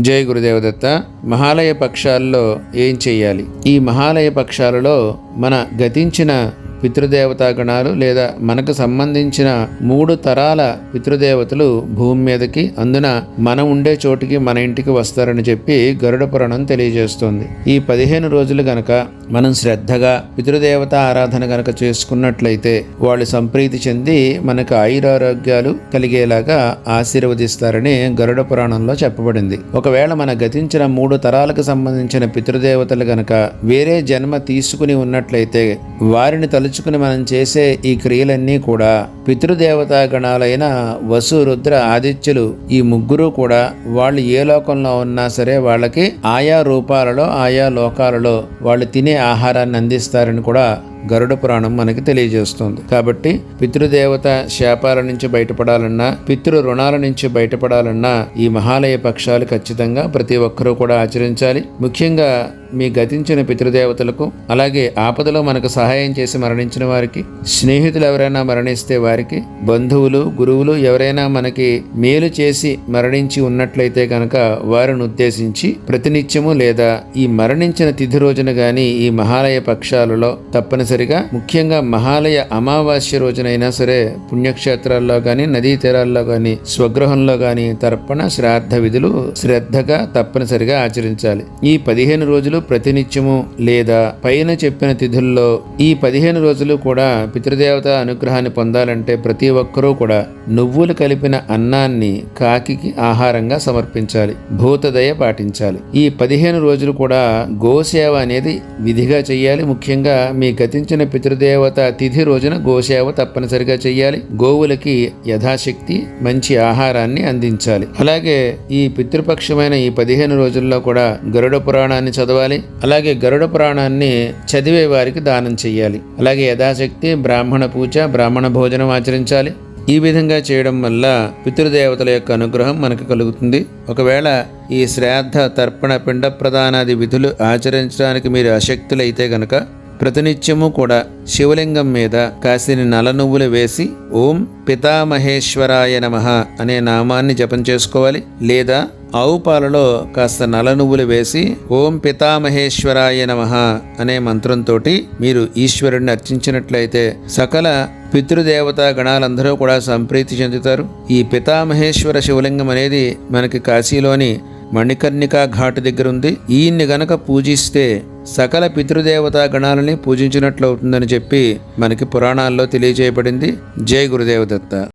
జై గురుదేవదత్త. మహాలయ పక్షాల్లో ఏం చెయ్యాలి? ఈ మహాలయ పక్షాలలో మన గతించిన పితృదేవతా గణాలు లేదా మనకు సంబంధించిన 3 తరాల పితృదేవతలు భూమి మీదకి, అందున మనం ఉండే చోటికి, మన ఇంటికి వస్తారని చెప్పి గరుడ పురాణం తెలియజేస్తుంది. ఈ 15 రోజులు గనక మనం శ్రద్ధగా పితృదేవత ఆరాధన గనక చేసుకున్నట్లయితే వాళ్ళు సంప్రీతి చెంది మనకు ఆయురారోగ్యాలు కలిగేలాగా ఆశీర్వదిస్తారని గరుడ పురాణంలో చెప్పబడింది. ఒకవేళ మన గతించిన 3 తరాలకు సంబంధించిన పితృదేవతలు గనక వేరే జన్మ తీసుకుని ఉన్నట్లయితే వారిని తలుచుకుని మనం చేసే ఈ క్రియలన్నీ కూడా పితృదేవతా గణాలైన వసు, రుద్ర, ఆదిత్యులు ఈ 3 కూడా వాళ్ళు ఏ లోకంలో ఉన్నా సరే వాళ్ళకి ఆయా రూపాలలో, ఆయా లోకాలలో వాళ్ళు తినే ఆహారాన్ని అందిస్తారని కూడా గరుడ పురాణం మనకి తెలియజేస్తుంది. కాబట్టి పితృదేవత శాపాల నుంచి బయటపడాలన్నా, పితృ రుణాల నుంచి బయటపడాలన్నా ఈ మహాలయ పక్షాలు ఖచ్చితంగా ప్రతి ఒక్కరూ కూడా ఆచరించాలి. ముఖ్యంగా మీ గతించిన పితృదేవతలకు, అలాగే ఆపదలో మనకు సహాయం చేసి మరణించిన వారికి, స్నేహితులు ఎవరైనా మరణిస్తే వారికి, బంధువులు, గురువులు ఎవరైనా మనకి మేలు చేసి మరణించి ఉన్నట్లయితే కనుక వారిని ఉద్దేశించి ప్రతినిత్యము లేదా ఈ మరణించిన తిథి రోజున గాని ఈ మహాలయ పక్షాలలో తప్పనిసరిగా, ముఖ్యంగా మహాలయ అమావాస్య రోజునైనా సరే పుణ్యక్షేత్రాల్లో గాని, నదీ తీరాల్లో గాని, స్వగృహంలో గాని తర్పణ శ్రాద్ధ విధులు శ్రద్ధగా తప్పనిసరిగా ఆచరించాలి. ఈ 15 రోజులు ప్రతినిత్యము లేదా పైన చెప్పిన తిథుల్లో ఈ 15 రోజులు కూడా పితృదేవత అనుగ్రహాన్ని పొందాలంటే ప్రతి ఒక్కరూ కూడా నువ్వులు కలిపిన అన్నాన్ని కాకికి ఆహారంగా సమర్పించాలి, భూతదయ పాటించాలి. ఈ 15 రోజులు కూడా గోసేవ అనేది విధిగా చెయ్యాలి. ముఖ్యంగా మీ గతించిన పితృదేవత తిథి రోజున గోసేవ తప్పనిసరిగా చెయ్యాలి. గోవులకి యథాశక్తి మంచి ఆహారాన్ని అందించాలి. అలాగే ఈ పితృపక్షమైన ఈ 15 రోజుల్లో కూడా గరుడ పురాణాన్ని చదవాలి. అలాగే గరుడ పురాణాన్ని చదివే వారికి దానం చెయ్యాలి. అలాగే యథాశక్తి బ్రాహ్మణ పూజ, బ్రాహ్మణ భోజనం ఆచరించాలి. ఈ విధంగా చేయడం వల్ల పితృదేవతల యొక్క అనుగ్రహం మనకు కలుగుతుంది. ఒకవేళ ఈ శ్రాద్ధ, తర్పణ, పిండ ప్రదానాది విధులు ఆచరించడానికి మీరు అశక్తులైతే గనక ప్రతినిత్యము కూడా శివలింగం మీద కాసిని నల్ల నువ్వులు వేసి ఓం పితామహేశ్వరాయ నమః అనే నామాన్ని జపం చేసుకోవాలి. లేదా ఆవు పాలలో కాస్త నల్ల నువ్వులు వేసి ఓం పితామహేశ్వరాయ నమః అనే మంత్రంతో మీరు ఈశ్వరుడిని అర్చించినట్లయితే సకల పితృదేవతా గణాలందరూ కూడా సంప్రీతి చెందుతారు. ఈ పితామహేశ్వర శివలింగం అనేది మనకి కాశీలోని మణికర్ణికా ఘాటు దగ్గర ఉంది. ఈయన్ని గనక పూజిస్తే సకల పితృదేవతా గణాలని పూజించినట్లు అవుతుందని చెప్పి మనకి పురాణాల్లో తెలియజేయబడింది. జై గురుదేవదత్త.